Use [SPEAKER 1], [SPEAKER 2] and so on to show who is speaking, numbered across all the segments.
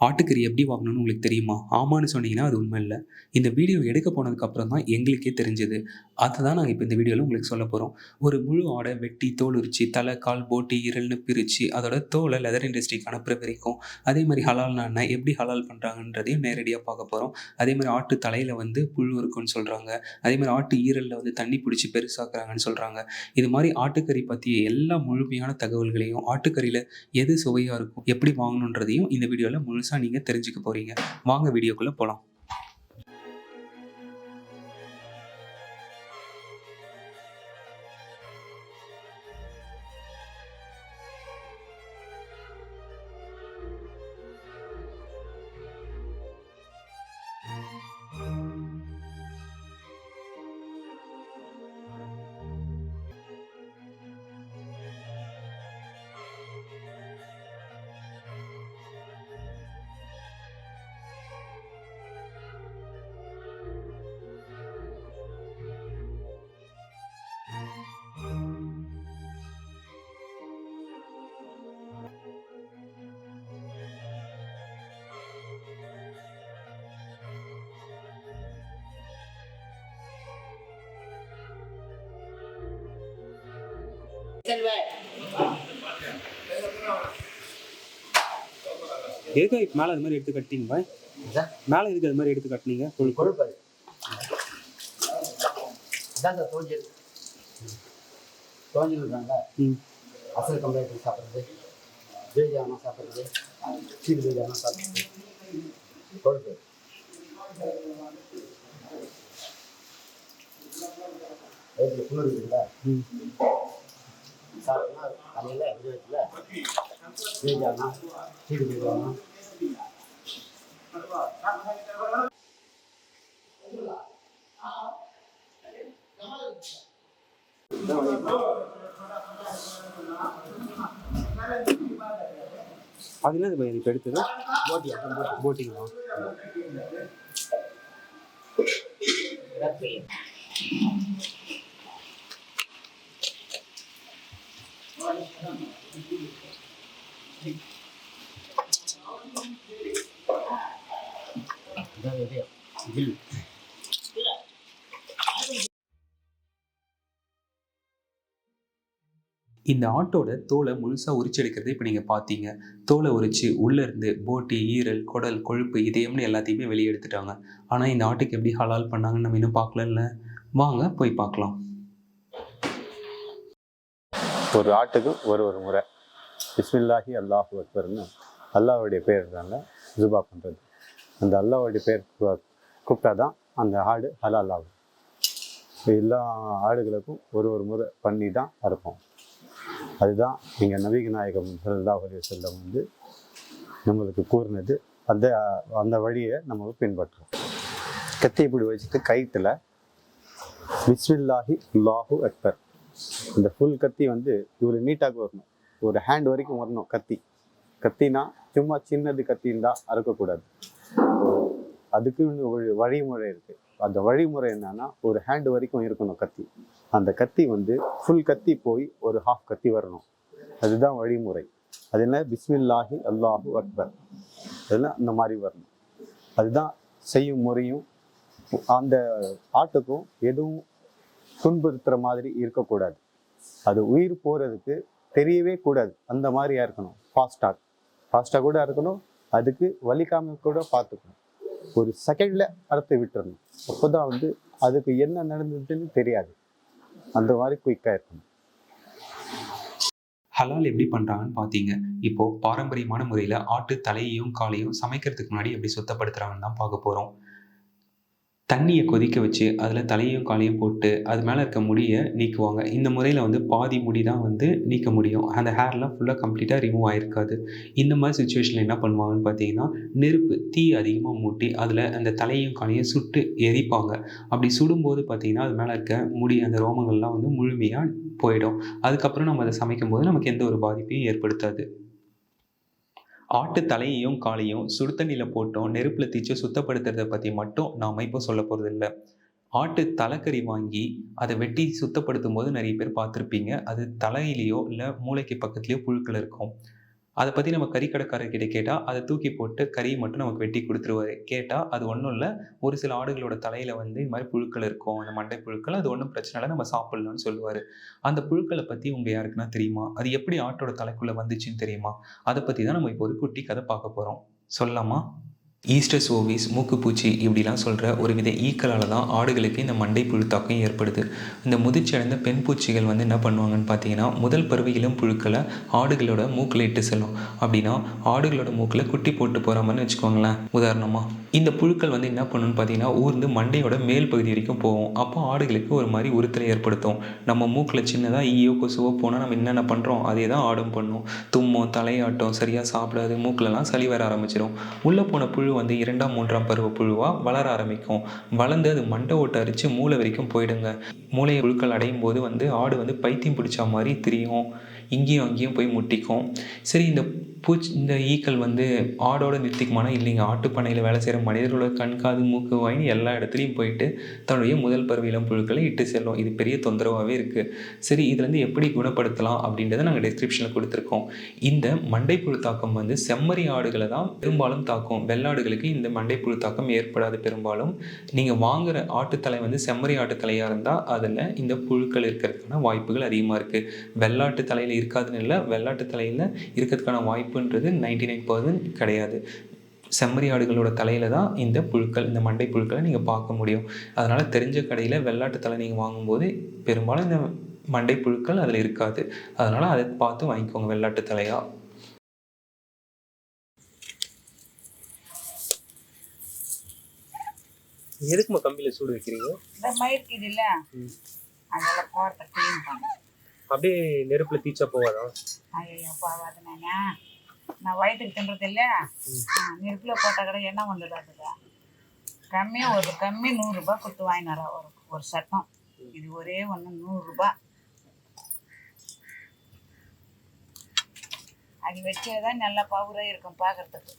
[SPEAKER 1] ஆட்டுக்கறி எப்படி வாங்கணும்னு உங்களுக்கு தெரியுமா? ஆமான்னு சொன்னீங்கன்னா, அது உண்மை இல்ல. இந்த வீடியோ எடுக்க போனதுக்கு அப்புறம் தான் எங்களுக்கே தெரிஞ்சது. அததான் நாங்க இப்ப இந்த வீடியோல உங்களுக்கு சொல்லப் போறோம். ஒரு முழு ஆட வெட்டி, தோல் உரிச்சு, தலை, கால், போட்டி, ஈரல்னு பிரிச்சு, அதோட தோல லெதர் இண்டஸ்ட்ரிக்கு அனுப்புற வரைக்கும், அதே மாரி ஹலால்னா என்ன? எப்படி ஹலால் பண்றாங்கன்றதையும் நேரடியா பார்க்க போறோம். அதே மாரி ஆட்டு தலையில வந்து புழு இருக்குன்னு சொல்றாங்க. அதே மாரி ஆட்டு ஈரல்ல வந்து தண்ணி பிடிச்சு பெருசாக்குறாங்கன்னு சொல்றாங்க. இது மாரி ஆட்டுக்கறி பத்திய எல்லா முழுமையான தகவல்களையும், ஆட்டுக்கறில எது சுவையா இருக்கும், எப்படி வாங்கணுன்றதையும் இந்த வீடியோல முழுசா நீங்க தெரிஞ்சுக்க போறீங்க. வாங்க வீடியோக்குள்ள போலாம். எதுக்கு மேல அது மாதிரி எடுத்து கட்டிங்க பாய்? மேல எதுக்கு அது மாதிரி எடுத்து கட்டினீங்க? கொழுப்பு
[SPEAKER 2] தோஞ்சிருக்காங்க. அசல் கம்ப்ளைண்ட் சாப்பிட்றது, பேஜானா சாப்பிட்றது, சீடு பேஜானா சாப்பிட்றது, கொழுப்பு வயிற்றுல குளிர் இருக்குல்ல, சாப்பிட்டோம்னா காலையில் விதத்தில் பேஜானா சீடு பேஜானா
[SPEAKER 1] அது என்னது பாய் இப்போ எடுத்தது? போட்டிங்களா? இந்த ஆட்டோட தோலை முழுசா உரிச்சு எடுக்கிறத இப்போ நீங்க பார்த்தீங்க. தோலை உரிச்சு உள்ள இருந்து போட்டி, ஈரல், குடல், கொழுப்பு இதயம்னு எல்லாத்தையுமே வெளியே எடுத்துட்டாங்க. ஆனா இந்த ஆட்டுக்கு எப்படி ஹலால் பண்ணாங்கன்னு நம்ம இன்னும் பார்க்கலல்ல. வாங்க போய் பார்க்கலாம்.
[SPEAKER 3] ஒரு ஆட்டுக்கு ஒரு முறை பிஸ்மில்லாஹி அல்லாஹு அக்பர்னு அல்லாஹ்வுடைய பேர் இருந்தாங்க ஜுபா பண்ணுறது. அந்த அல்லாஹ்வுடைய பேர் கூப்பிட்டா தான் அந்த ஆடு ஹலால் ஆகும். எல்லா ஆடுகளுக்கும் ஒரு முறை பண்ணி தான் அறுப்போம். அதுதான் நீங்கள் நபிகள் நாயகம் ஸல்லல்லாஹு அலைஹி வஸல்லம் வந்து நம்மளுக்கு கூறினது. அந்த வழியை நம்ம பின்பற்றுறோம். கத்தி இப்படி வச்சுட்டு கயிற்றுல பிஸ்மில்லாஹி அல்லாஹு அக்பர், இந்த ஃபுல் கத்தி வந்து இவ்வளோ நீட்டாக வரணும், ஒரு ஹேண்ட் வரைக்கும் வரணும். கத்தினா சும்மா சின்னது கத்தி இருந்தால் அறுக்கக்கூடாது. அதுக்கு ஒரு வழிமுறை இருக்குது. அந்த வழிமுறை என்னன்னா, ஒரு ஹேண்ட் வரைக்கும் இருக்கணும் கத்தி. அந்த கத்தி வந்து ஃபுல் கத்தி போய் ஒரு ஹாஃப் கத்தி வரணும். அதுதான் வழிமுறை. அது என்ன, பிஸ்மில்லாஹி அல்லாஹு அக்பர், அதெல்லாம் இந்த மாதிரி வரணும். அதுதான் செய்யும் முறையும். அந்த ஆட்டுக்கும் எதுவும் துன்புறுத்துற மாதிரி இருக்கக்கூடாது. அது உயிர் போகிறதுக்கு தெரியவே கூடாது. அந்த மாதிரியா இருக்கணும். ஃபாஸ்ட்டாக கூட இருக்கணும். அதுக்கு வலிக்காம கூட பார்த்துக்கணும். ஒரு செகண்டில் அறுத்து விட்டுறணும். அப்போ தான் வந்து அதுக்கு என்ன நடந்ததுன்னு தெரியாது. அந்த மாதிரி குயிக்காக இருக்கணும்.
[SPEAKER 1] ஹலால் எப்படி பண்றாங்கன்னு பார்த்தீங்க. இப்போ பாரம்பரியமான முறையில் ஆட்டு தலையையும் காலையும் சமைக்கிறதுக்கு முன்னாடி எப்படி சுத்தப்படுத்துறாங்கன்னு தான் பார்க்க போகிறோம். தண்ணியை கொதிக்க வச்சு அதில் தலையும் காலையும் போட்டு அது மேலே இருக்க முடியை நீக்குவாங்க. இந்த முறையில் வந்து பாதி முடி தான் வந்து நீக்க முடியும். அந்த ஹேர்லாம் ஃபுல்லாக கம்ப்ளீட்டாக ரிமூவ் ஆகிருக்காது. இந்த மாதிரி சுச்சுவேஷனில் என்ன பண்ணுவாங்கன்னு பார்த்தீங்கன்னா, நெருப்பு தீ அதிகமாக மூட்டி அதில் அந்த தலையும் காலையும் சுட்டு எரிப்பாங்க. அப்படி சுடும்போது பார்த்தீங்கன்னா, அது மேலே இருக்க முடி அந்த ரோமங்கள்லாம் வந்து முழுமையாக போயிடும். அதுக்கப்புறம் நம்ம அதை சமைக்கும்போது நமக்கு எந்த ஒரு பாதிப்பையும் ஏற்படுத்தாது. ஆட்டு தலையையும் காலையும் சுடு தண்ணியில் போட்டோம் நெருப்பில் தீச்சு சுத்தப்படுத்துறதை பற்றி மட்டும் நாம் இப்போ சொல்ல போகிறது இல்லை. ஆட்டு தலைக்கறி வாங்கி அதை வெட்டி சுத்தப்படுத்தும் போது நிறைய பேர் பார்த்துருப்பீங்க, அது தலையிலையோ இல்லை மூளைக்கு பக்கத்துலேயோ புழுக்கள் இருக்கும். அதை பற்றி நம்ம கறி கடைக்காரர்கிட்ட கேட்டால் அதை தூக்கி போட்டு கறியை மட்டும் நமக்கு வெட்டி கொடுத்துருவாரு. கேட்டால் அது ஒன்றும் இல்லை, ஒரு சில ஆடுகளோட தலையில் வந்து இது மாதிரி புழுக்கள் இருக்கும், அந்த மண்டை புழுக்கள், அது ஒன்றும் பிரச்சனை இல்லை, நம்ம சாப்பிட்லான்னு சொல்லுவார். அந்த புழுக்களை பற்றி உங்கள் யாருக்குன்னா தெரியுமா? அது எப்படி ஆட்டோட தலைக்குள்ளே வந்துச்சுன்னு தெரியுமா? அதை பற்றி தான் நம்ம இப்போ ஒரு குட்டி கதை பார்க்க போகிறோம். சொல்லலாமா? ஈஸ்டர் சோவிஸ், மூக்குப்பூச்சி இப்படிலாம் சொல்கிற ஒரு வித ஈக்களால் தான் ஆடுகளுக்கு இந்த மண்டை புழு தாக்கம் ஏற்படுது. இந்த முதிர்ச்சி அடைந்த பெண் பூச்சிகள் வந்து என்ன பண்ணுவாங்கன்னு பார்த்தீங்கன்னா, முதல் பருவ இளம் புழுக்களை ஆடுகளோட மூக்கில் இட்டு செல்லும். அப்படின்னா ஆடுகளோட மூக்கில் குட்டி போட்டு போகிற மாதிரி வச்சுக்கோங்களேன். உதாரணமாக இந்த புழுக்கள் வந்து என்ன பண்ணுன்னு பார்த்தீங்கன்னா, ஊர்ந்து மண்டையோட மேல் பகுதி வரைக்கும் போகும். அப்போ ஆடுகளுக்கு ஒரு மாதிரி உறுத்தலை ஏற்படுத்தும். நம்ம மூக்கில் சின்னதாக ஈயோ கொசுவோ போனால் நம்ம என்னென்ன பண்ணுறோம் அதே தான் ஆடும் பண்ணும். தும்மும், தலையாட்டம், சரியாக சாப்பிடாது, மூக்கிலலாம் சளி வர ஆரம்பிச்சிடும். உள்ளே போன புழு வந்து 2ஆம் 3ஆம் பருவ புழுவாக வளர ஆரம்பிக்கும். வளர்ந்து அது மண்டை ஓட்டை அரித்து மூளை வரைக்கும் போயிடுங்க. மூளையை புழுக்கள் அடையும் போது வந்து ஆடு வந்து பைத்தியம் பிடிச்ச மாதிரி திரியும், இங்கேயும் அங்கேயும் போய் முட்டிக்கும். சரி, இந்த ஈக்கள் வந்து ஆடோட நிறுத்திக்குமானா இல்லைங்க. ஆட்டுப்பண்ணையில் வேலை செய்கிற மனிதர்களோட கண், காது, மூக்கு, வாயின்னு எல்லா இடத்துலையும் போயிட்டு தன்னுடைய முதல் பருவ இளம் புழுக்களை இட்டு செல்லும். இது பெரிய தொந்தரவாகவே இருக்குது. சரி, இதுலேருந்து எப்படி குணப்படுத்தலாம் அப்படின்றத நாங்கள் டிஸ்கிரிப்ஷனில் கொடுத்துருக்கோம். இந்த மண்டைப்புழு தாக்கம் வந்து செம்மறி ஆடுகளை தான் பெரும்பாலும் தாக்கும். வெள்ளாடுகளுக்கு இந்த மண்டைப்புழு தாக்கம் ஏற்படாது. பெரும்பாலும் நீங்கள் வாங்குகிற ஆட்டுத்தலை வந்து செம்மறி ஆட்டுத்தலையாக இருந்தால் அதில் இந்த புழுக்கள் இருக்கிறதுக்கான வாய்ப்புகள் அதிகமாக இருக்குது. வெள்ளாட்டு தலையில் இருக்காதுன்னு இல்லை, வெள்ளாட்டு தலையில் இருக்கிறதுக்கான வாய்ப்புன்றது 99% கிடையாது. செம்மறி ஆடுகளோட தலையில் தான் இந்த புழுக்கள், இந்த மண்டை புழுக்களை நீங்கள் பார்க்க முடியும். அதனால் தெரிஞ்ச கடையில் வெள்ளாட்டு தலை நீங்கள் வாங்கும்போது பெரும்பாலும் இந்த மண்டை புழுக்கள் அதில் இருக்காது. அதனால் அதை பார்த்து வாங்கிக்கோங்க வெள்ளாட்டு தலையாக.
[SPEAKER 4] எதுக்குமா கம்பியில் சூடு வைக்கிறீங்க?
[SPEAKER 5] இந்த மயிருக்கு இல்லை, அதெல்லாம் போகிறத க்ளீன் பண்ண.
[SPEAKER 4] அப்படியே நெருப்பில் தீச்சா போவாதா?
[SPEAKER 5] ஐயோ போகாது. நான் வயிற்றுக்கு தின்றது இல்லை, நெருப்பில் போட்டால் கூட எண்ணெய் வந்துடாதுங்க. கம்மியாக ஒரு கம்மி 100 ரூபாய் கொடுத்து வாங்கினாரா ஒரு சட்டம். இது ஒரே ஒன்று 100 ரூபாய். அது வச்சே தான் நல்லா பவராக இருக்கும் பார்க்கறதுக்கு.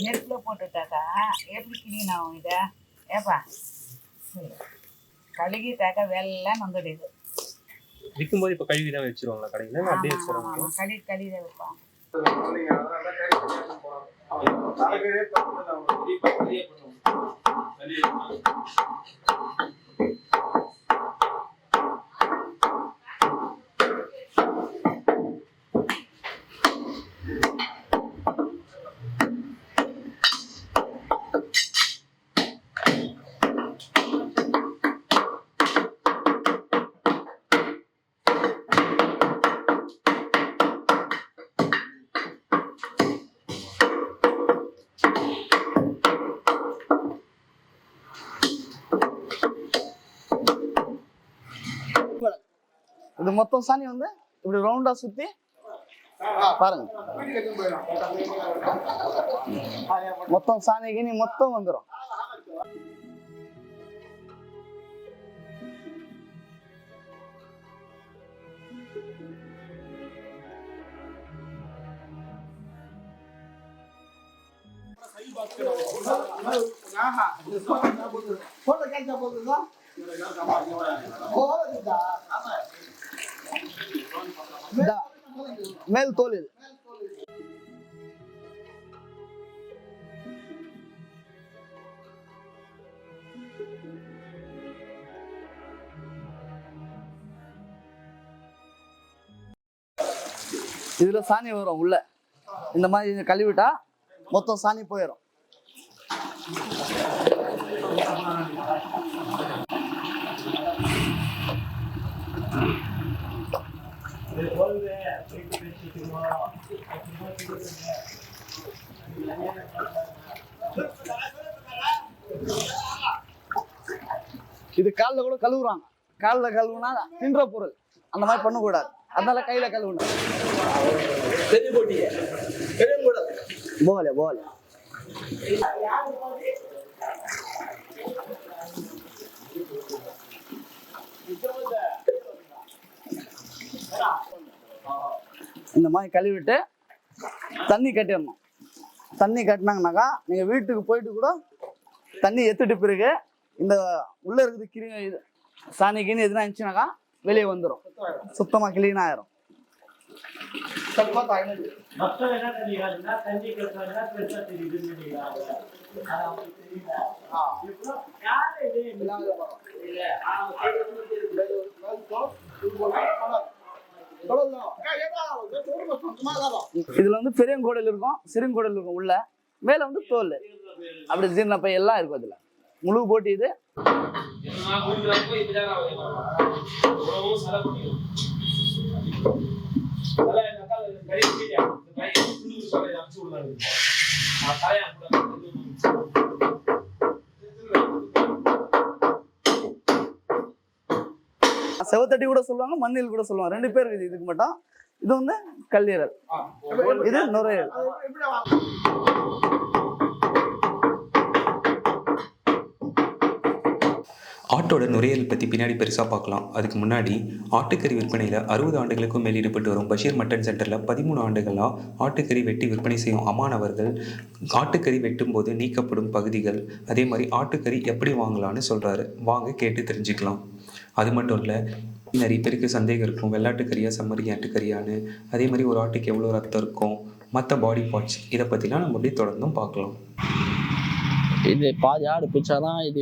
[SPEAKER 5] நெருப்பில் போட்டுட்டாக்கா எப்படி கிளீன் ஆகும் இதை? ஏப்பா கழுகிட்டாக்கா வெள்ளைன்னு வந்துடுது.
[SPEAKER 4] விற்கும்போது இப்போ கழுவி தான் வச்சிருவாங்களா கடையில்? அப்படியே வச்சிருவாங்க.
[SPEAKER 5] கழுவி தான் வைப்பாங்க.
[SPEAKER 2] இது மொத்தம் சாணி வந்து இப்படி ரவுண்டா சுத்தி பாருங்க. மொத்தம் சாணி கிணி மொத்தம் வந்துடும். மேல் தோலில் இதுல சாணி வரும் உள்ள. இந்த மாதிரி கழுவிட்டா மொத்தம் சாணி போயிடும். இது காலில் கூட கழுவுறாங்க. காலில் கழுவுனா தின்ற பொருள், அந்த மாதிரி பண்ணக்கூடாது. அதனால கையில கழுவுனா போகல போகல. இந்த மாதிரி கழுவிட்டு தண்ணி கட்டிடணும். தண்ணி கட்டினாங்கனாக்கா நீங்கள் வீட்டுக்கு போயிட்டு கூட தண்ணி எடுத்துட்டு பிறகு இந்த உள்ள இருக்குது இது சாணி கீனி எதுனா இருந்துச்சுனாக்கா வெளியே வந்துடும், சுத்தமா கிளீன் ஆயிரும். இதுல வந்து பெரியங்கோடல் இருக்கும், சிறுங்கோடல் இருக்கும். உள்ள மேல வந்து தோல், அப்படி ஜீரண பை எல்லாம் இருக்கும். அதுல முழு போட்டி இது. செவத்தட்டி கூட சொல்லுவாங்க, மண்ணில் கூட சொல்லுவாங்க, 2 பேர் இருக்குது இதுக்கு மட்டும். இது வந்து கல்லீரல், இது நுரையீரல்.
[SPEAKER 1] ஆட்டோட நுரையீரல் பற்றி பின்னாடி பெருசாக பார்க்கலாம். அதுக்கு முன்னாடி ஆட்டுக்கறி விற்பனையில் 60 ஆண்டுகளுக்கும் மேல் ஈடுபட்டு வரும் பஷீர் மட்டன் சென்டரில் 13 ஆண்டுகளாக ஆட்டுக்கறி வெட்டி விற்பனை செய்யும் அமான் அவர்கள் ஆட்டுக்கறி வெட்டும் போது நீக்கப்படும் பகுதிகள், அதே மாதிரி ஆட்டுக்கறி எப்படி வாங்கலான்னு சொல்கிறாரு. வாங்க கேட்டு தெரிஞ்சுக்கலாம். அது மட்டும் இல்லை, நிறைய பேருக்கு சந்தேகம் இருக்கும், வெள்ளாட்டுக்கறியா செம்மறி ஆட்டுக்கறியான்னு. அதே மாதிரி ஒரு ஆட்டுக்கு எவ்வளோ ரத்தம் இருக்கும், மற்ற பாடி பார்ட்ஸ், இதை பற்றிலாம் நம்ம அப்படியே தொடர்ந்தும் பார்க்கலாம்.
[SPEAKER 6] இது பாதி ஆடு பிச்சாதான் இது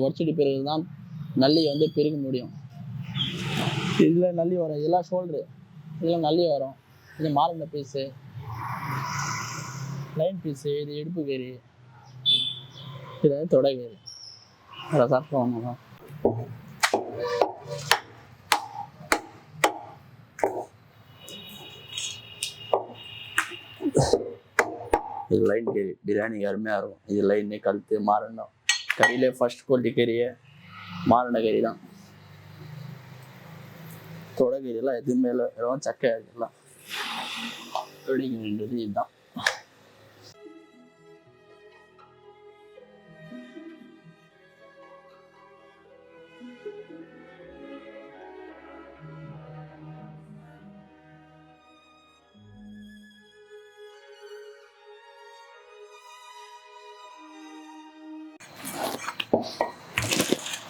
[SPEAKER 6] உடச்சிட்டு பிறகு தான் நல்லி வந்து பெருக முடியும். இதில் நல்லி வரும், இதெல்லாம் ஷோல்டரு, இதெல்லாம் நல்லி வரும். இது மாறின பீஸு, லைன் பீஸு, இது இடுப்பு கறி, இது தொடை கறி. அதை சாப்பிடுவாங்க தான். இது லைன் கறி, பிரியாணி அருமையாக இருக்கும். இது லைனே கழுத்து மாறணும். கறியிலே ஃபர்ஸ்ட் குவாலிட்டி கறியே மாறின கறி தான். தொடை கறியெல்லாம் எதுவுமே இல்லை, வெறும் சக்கை எல்லாம் வெடிக்க வேண்டியது இதுதான்.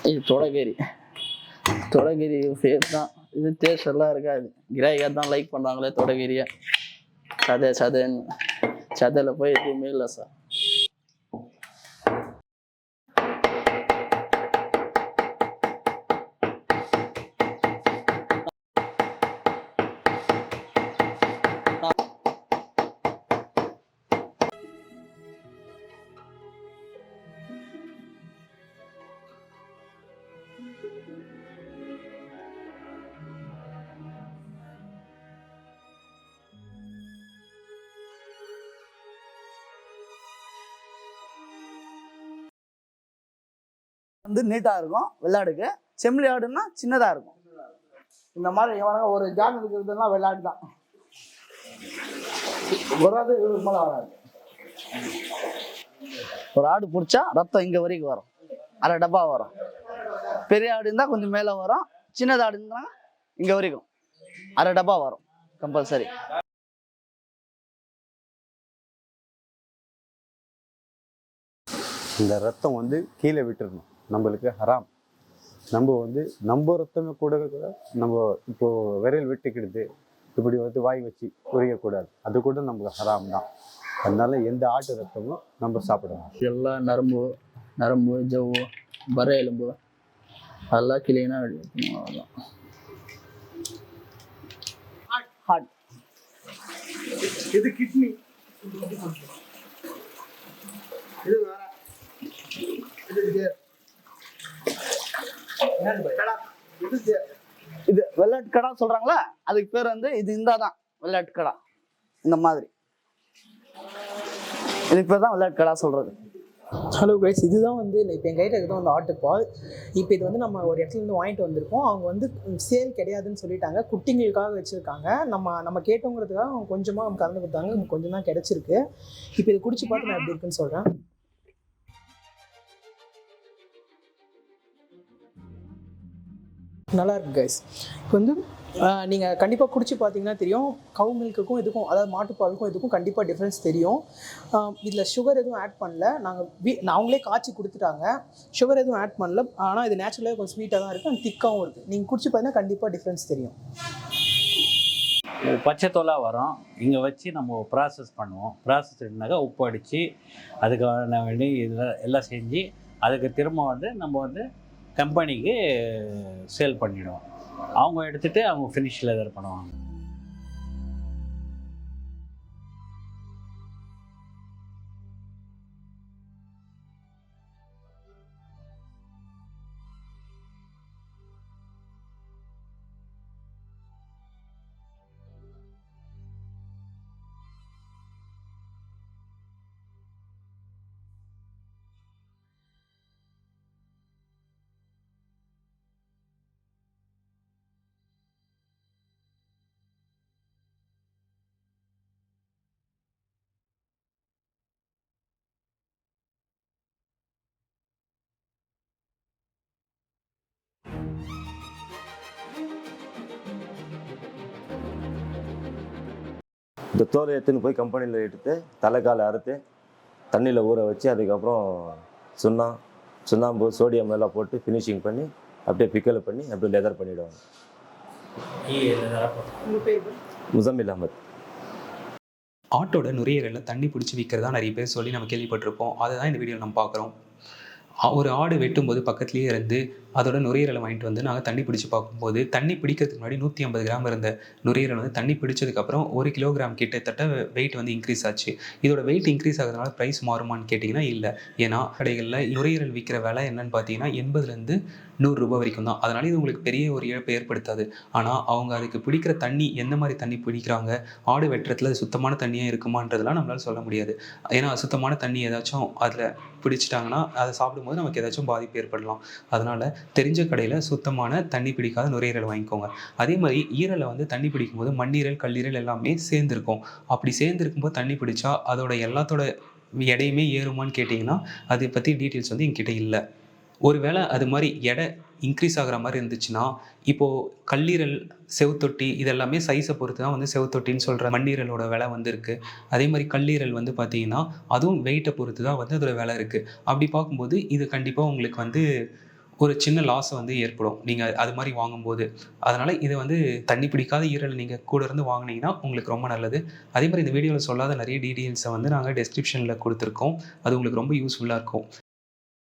[SPEAKER 6] இது தொடைக்கறி, தொடைக்கறி ஃபேஸ் தான். இது டேஸ்ட் எல்லாம் இருக்காது, கிராய்க்காக தான் லைக் பண்ணுறாங்களே தொடைக்கறியை. சதையில் போய் எதுவுமே இல்லை சார்.
[SPEAKER 2] வந்து நீட்டாக இருக்கும் வெள்ளாடுக்கு. செம்மறி ஆடுன்னா சின்னதாக இருக்கும். இந்த மாதிரி ஒரு ஜான் இருக்கிறதுனா வெள்ளாடு தான். வராது, மேலே வராது. ஒரு ஆடு பிடிச்சா ரத்தம் இங்கே வரைக்கும் வரும், அரை டப்பா வரும். பெரிய ஆடு இருந்தால் கொஞ்சம் மேலே வரும், சின்னது ஆடு இருந்தால் இங்கே வரைக்கும் அரை டப்பா வரும் கம்பல்சரி.
[SPEAKER 3] இந்த ரத்தம் வந்து கீழே விட்டுறணும், நம்மளுக்கு ஹராம். நம்ம வந்து நம்ம ரத்தமே கூட நம்ம இப்போ விரல் வெட்டிக்கிடுது, இப்படி வந்து வாய் வச்சு உரியக்கூடாது, அது கூட நமக்கு ஹராம் தான். அதனால எந்த ஆட்டு ரத்தமும் நம்ம சாப்பிடணும்.
[SPEAKER 6] எல்லாம் நரம்பு ஜவ்வு பறை எலும்பு அதெல்லாம் கிளீனாக எடுக்கணும்.
[SPEAKER 2] ஹார்ட், இது கிட்னி, இது வேற, இது வெள்ளாட்டு கடா சொல்றாங்களா, அதுக்கு பேர் வந்து இது இந்தாதான் வெள்ளாட்டு கடா. இந்த மாதிரி இதுக்கு பேர் தான் வெள்ளாட்டு கடா சொல்றது.
[SPEAKER 7] ஹலோ கைஸ், இதுதான் வந்து இப்போ என் கையில் இருக்கிறது வந்து ஆட்டுப்பால். இப்போ இது வந்து நம்ம ஒரு இடத்துலேருந்து வாங்கிட்டு வந்திருக்கோம். அவங்க வந்து சேல் கிடையாதுன்னு சொல்லிட்டாங்க, குட்டிங்களுக்காக வச்சுருக்காங்க. நம்ம கேட்டோங்கிறதுக்காக அவங்க கொஞ்சமாக நம்ம கலந்து கொடுத்தாங்க, நமக்கு கொஞ்சம் தான் கிடச்சிருக்கு. இப்போ இதை குடிச்சு பார்த்து நான் எப்படி இருக்குன்னு சொல்கிறேன். நல்லா இருக்கு கைஸ். இப்போ வந்து நீங்கள் கண்டிப்பாக குடிச்சு பார்த்தீங்கன்னா தெரியும், கவு மில்க்குக்கும் இதுக்கும், அதாவது மாட்டுப்பாலுக்கும் இதுக்கும் கண்டிப்பாக டிஃப்ரென்ஸ் தெரியும். இதில் சுகர் எதுவும் ஆட் பண்ணல, அவங்களே காய்ச்சி கொடுத்துட்டாங்க, சுகர் எதுவும் ஆட் பண்ணல. ஆனால் இது நேச்சுரலாக கொஞ்சம் ஸ்வீட்டாக தான் இருக்குது, அண்ட் திக்காகவும் இருக்குது. நீங்கள் குடிச்சு பார்த்தீங்கன்னா கண்டிப்பாக டிஃப்ரென்ஸ் தெரியும்.
[SPEAKER 8] பச்சை தோலாக வரும். இங்கே வச்சு நம்ம ப்ராசஸ் பண்ணுவோம். ப்ராசஸ்னாக்கா உப்பு அடித்து அதுக்கான வேண்டி இதெல்லாம் எல்லாம் செஞ்சு அதுக்கு திரும்ப வந்து நம்ம வந்து கம்பெனிக்கு சேல் பண்ணிவிடுவோம். அவங்க எடுத்துகிட்டு அவங்க ஃபினிஷ் லெதர் பண்ணுவாங்க.
[SPEAKER 9] இந்த தோலை எடுத்துன்னு போய் கம்பெனியில் எடுத்து தலைக்காலை அறுத்து தண்ணியில் ஊற வச்சு அதுக்கப்புறம் சுண்ணாம்பு சோடியம் எல்லாம் போட்டு ஃபினிஷிங் பண்ணி அப்படியே பிக்கல் பண்ணி அப்படியே லெதர் பண்ணிவிடுவாங்க. முசம்மில் அஹமத்.
[SPEAKER 1] ஆட்டோட நுரையீரலில் தண்ணி பிடிச்சி விற்கிறதா நிறைய பேர் சொல்லி நம்ம கேள்விப்பட்டிருப்போம். அதை தான் இந்த வீடியோவில் நம்ம பார்க்குறோம். ஒரு ஆடு வெட்டும்போது பக்கத்துலேயே இருந்து அதோட நுரையீரலை வாங்கிட்டு வந்து நாங்கள் தண்ணி பிடிச்சி பார்க்கும்போது, தண்ணி பிடிக்கிறதுக்கு முன்னாடி 150 கிராம் இருந்த நுரையீரல் வந்து தண்ணி பிடிச்சதுக்கப்புறம் 1 கிலோகிராம் கிட்டத்தட்ட வெயிட் வந்து இன்க்ரீஸ் ஆச்சு. இதோட வெயிட் இன்க்ரீஸ் ஆகிறதுனால ப்ரைஸ் மாறுமான்னு கேட்டிங்கன்னா இல்லை. ஏன்னா கடைகளில் நுரையீரல் விற்கிற விலை என்னன்னு பார்த்தீங்கன்னா 80லேருந்து 100 ரூபாய் வரைக்கும் தான். அதனால இது உங்களுக்கு பெரிய ஒரு இழப்பை ஏற்படுத்தாது. ஆனால் அவங்க அதுக்கு பிடிக்கிற தண்ணி எந்த மாதிரி தண்ணி பிடிக்கிறாங்க, ஆடு வெட்டுறதுல அது சுத்தமான தண்ணியாக இருக்குமான்றதெல்லாம் நம்மளால் சொல்ல முடியாது. ஏன்னா அசுத்தமான தண்ணி ஏதாச்சும் அதில் பிடிச்சிட்டாங்கன்னா அதை சாப்பிடும்போது நமக்கு ஏதாச்சும் பாதிப்பு ஏற்படலாம். அதனால் தெரிஞ்ச கடையில் சுத்தமான தண்ணி பிடிக்காத நுரையீரல் வாங்கிக்கோங்க. அதே மாதிரி ஈரலை வந்து தண்ணி பிடிக்கும்போது மண்ணீரல் கல்லீரல் எல்லாமே சேர்ந்துருக்கும். அப்படி சேர்ந்துருக்கும்போது தண்ணி பிடிச்சா அதோட எல்லாத்தோட எடையுமே ஏறுமான்னு கேட்டிங்கன்னா அதை பற்றி டீட்டெயில்ஸ் வந்து என்கிட்ட இல்லை. ஒருவேளை அது மாதிரி எடை இன்க்ரீஸ் ஆகிற மாதிரி இருந்துச்சுன்னா, இப்போது கல்லீரல் செவுத்தொட்டி இதெல்லாமே சைஸை பொறுத்து தான் வந்து செவுத்தொட்டின்னு சொல்கிற மண்ணீரலோட விலை வந்து இருக்குது. அதே மாதிரி கல்லீரல் வந்து பார்த்திங்கன்னா அதுவும் வெயிட்டை பொறுத்து தான் வந்து அதோட விலை இருக்குது. அப்படி பார்க்கும்போது இது கண்டிப்பாக உங்களுக்கு வந்து ஒரு சின்ன லாஸ் வந்து ஏற்படும் நீங்கள் அது மாதிரி வாங்கும்போது. அதனால் இது வந்து தண்ணி பிடிக்காத ஈரல் நீங்கள் கூட இருந்து வாங்கினீங்கன்னா உங்களுக்கு ரொம்ப நல்லது. அதே மாதிரி இந்த வீடியோவில் சொல்லாத நிறைய டீட்டெயில்ஸை வந்து நாங்கள் டெஸ்கிரிப்ஷனில் கொடுத்துருக்கோம். அது உங்களுக்கு ரொம்ப யூஸ்ஃபுல்லாக இருக்கும்.